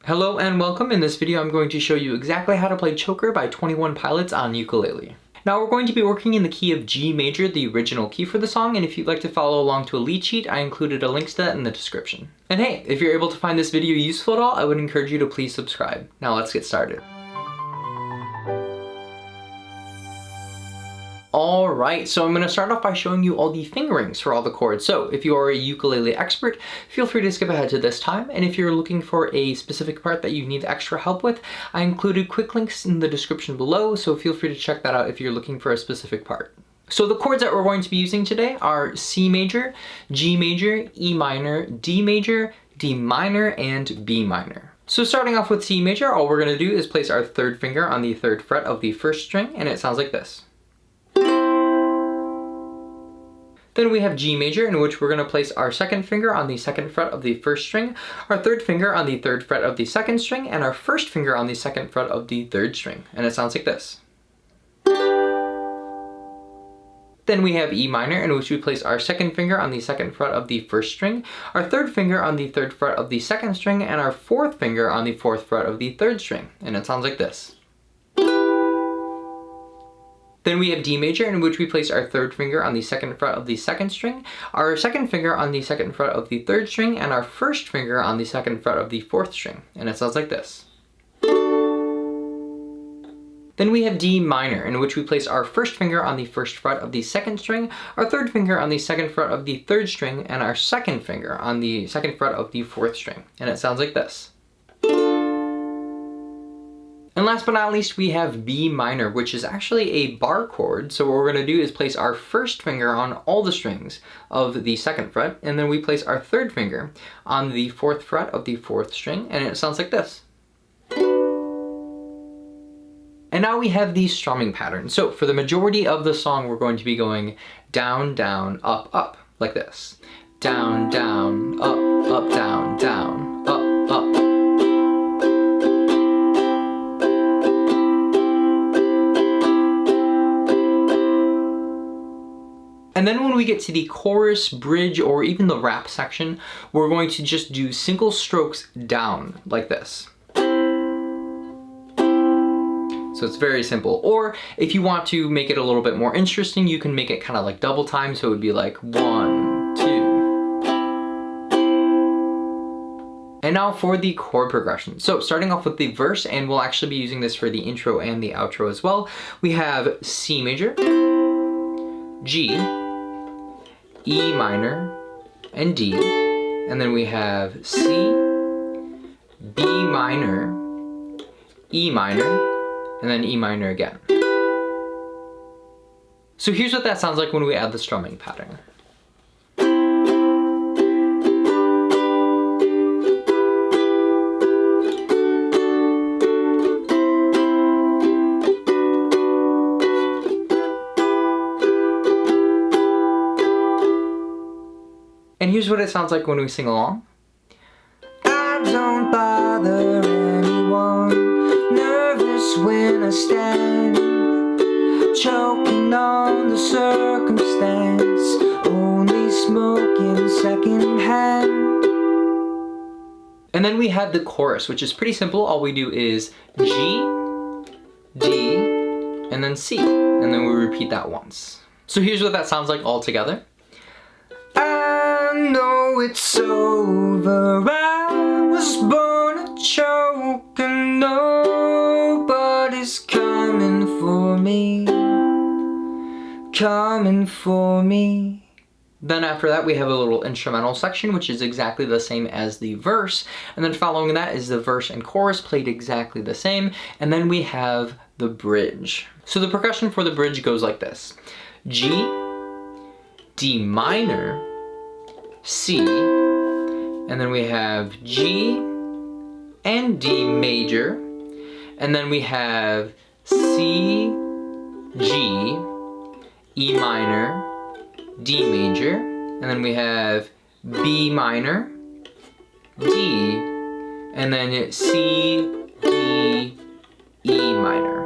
Hello and welcome. In this video I'm going to show you exactly how to play Choker by 21 Pilots on ukulele. Now we're going to be working in the key of G major, the original key for the song, and if you'd like to follow along to a lead sheet, I included a link to that in the description. And hey, if you're able to find this video useful at all, I would encourage you to please subscribe. Now let's get started. Alright, so I'm going to start off by showing you all the fingerings for all the chords. So if you are a ukulele expert, feel free to skip ahead to this time, and if you're looking for a specific part that you need extra help with, I included quick links in the description below, so feel free to check that out if you're looking for a specific part. So the chords that we're going to be using today are C major, G major, E minor, D major, D minor, and B minor. So starting off with C major, all we're going to do is place our third finger on the third fret of the first string, and it sounds like this. Then we have G major, in which we're going to place our second finger on the second fret of the first string, our third finger on the third fret of the second string, and our first finger on the second fret of the third string. And it sounds like this. Then we have E minor, in which we place our second finger on the second fret of the first string, our third finger on the third fret of the second string, and our fourth finger on the fourth fret of the third string. And it sounds like this. Then we have D major, in which we place our third finger on the second fret of the second string, our second finger on the second fret of the third string, and our first finger on the second fret of the fourth string. And it sounds like this. Then we have D minor, in which we place our first finger on the first fret of the second string, our third finger on the second fret of the third string, and our second finger on the second fret of the fourth string. And it sounds like this. And last but not least, we have B minor, which is actually a bar chord. So what we're going to do is place our first finger on all the strings of the second fret, and then we place our third finger on the fourth fret of the fourth string, and it sounds like this. And now we have the strumming pattern. So for the majority of the song, we're going to be going down, down, up, up, like this. Down, down, up, up, down, down, up, up. And then when we get to the chorus, bridge, or even the rap section, we're going to just do single strokes down, like this. So it's very simple. Or if you want to make it a little bit more interesting, you can make it kind of like double time, so it would be like 1, 2. And now for the chord progression. So starting off with the verse, and we'll actually be using this for the intro and the outro as well, we have C major, G, E minor, and D, and then we have C, B minor, E minor, and then E minor again. So here's what that sounds like when we add the strumming pattern. And here's what it sounds like when we sing along. I don't bother anyone, nervous when I stand, choking on the circumstance, only smoking secondhand. And then we have the chorus, which is pretty simple. All we do is G, D, and then C, and then we repeat that once. So here's what that sounds like all together. I know it's over, I was born to choke, and nobody's coming for me, coming for me. Then after that we have a little instrumental section, which is exactly the same as the verse, and then following that is the verse and chorus played exactly the same, and then we have the bridge. So the progression for the bridge goes like this. G, D minor, C, and then we have G and D major, and then we have C, G, E minor, D major, and then we have B minor, D, and then C, D, E minor.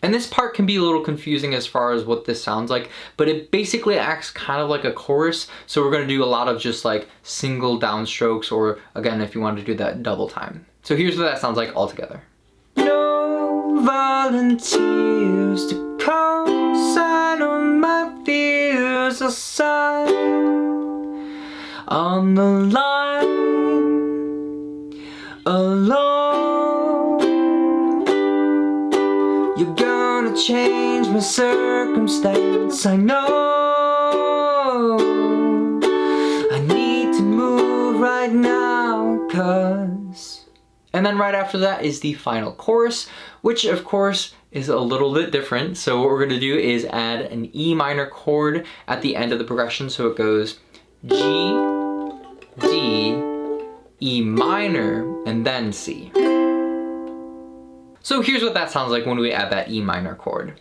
And this part can be a little confusing as far as what this sounds like, but it basically acts kind of like a chorus. So we're going to do a lot of just like single downstrokes, or again, if you want to do that, double time. So here's what that sounds like all together. No volunteers to co-sign on my fears, I'll sign on the line alone. You're gonna change my circumstance, I know. I need to move right now, 'cause... And then right after that is the final chorus, which of course is a little bit different. So what we're gonna do is add an E minor chord at the end of the progression. So it goes G, D, E minor, and then C. So here's what that sounds like when we add that E minor chord.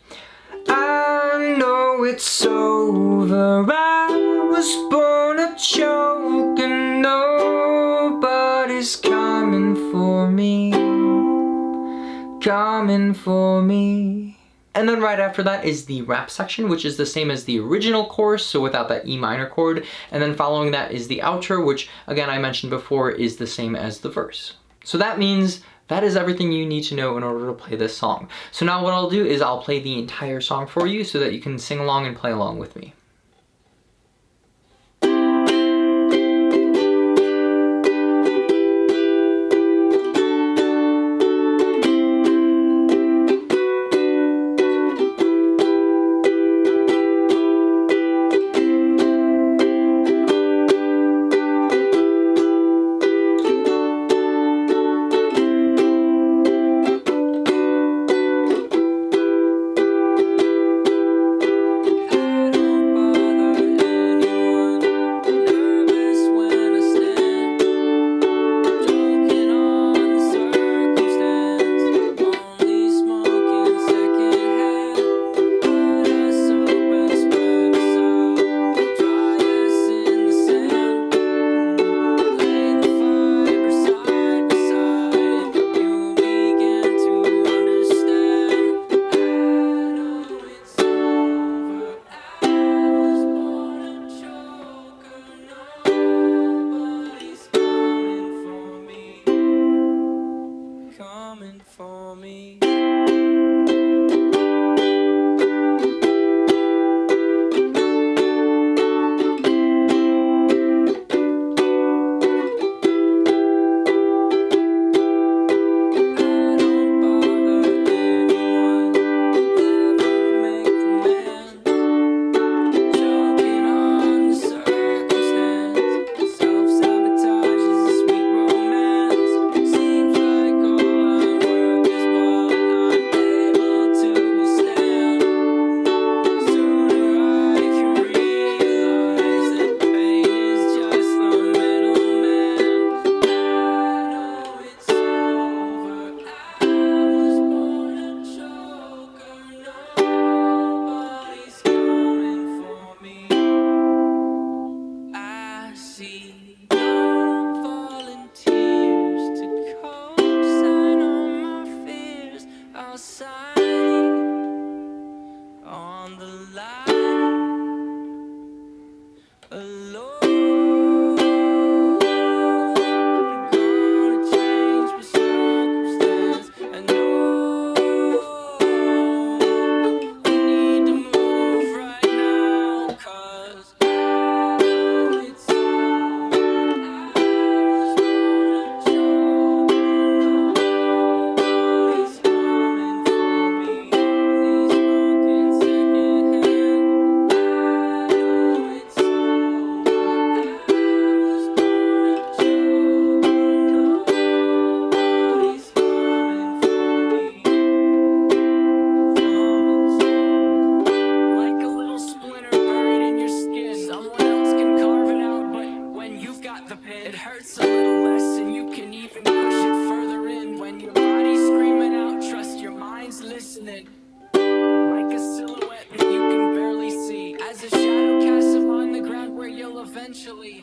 I know it's over, I was born a joke and nobody's coming for me, coming for me. And then right after that is the rap section, which is the same as the original chorus, so without that E minor chord. And then following that is the outro, which again I mentioned before is the same as the verse. So that means that is everything you need to know in order to play this song. So now what I'll do is I'll play the entire song for you so that you can sing along and play along with me. For me.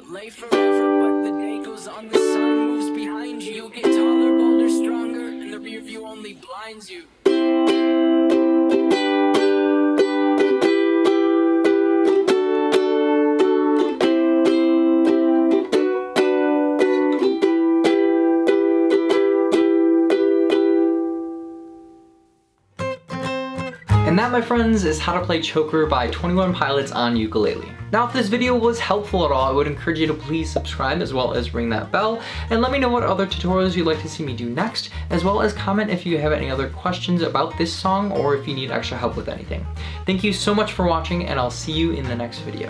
Lay forever, but the day goes on, the sun moves behind you. You get taller, bolder, stronger, and the rear view only blinds you. And that, my friends, is how to play Choker by 21 Pilots on ukulele. Now, if this video was helpful at all, I would encourage you to please subscribe as well as ring that bell, and let me know what other tutorials you'd like to see me do next, as well as comment if you have any other questions about this song or if you need extra help with anything. Thank you so much for watching, and I'll see you in the next video.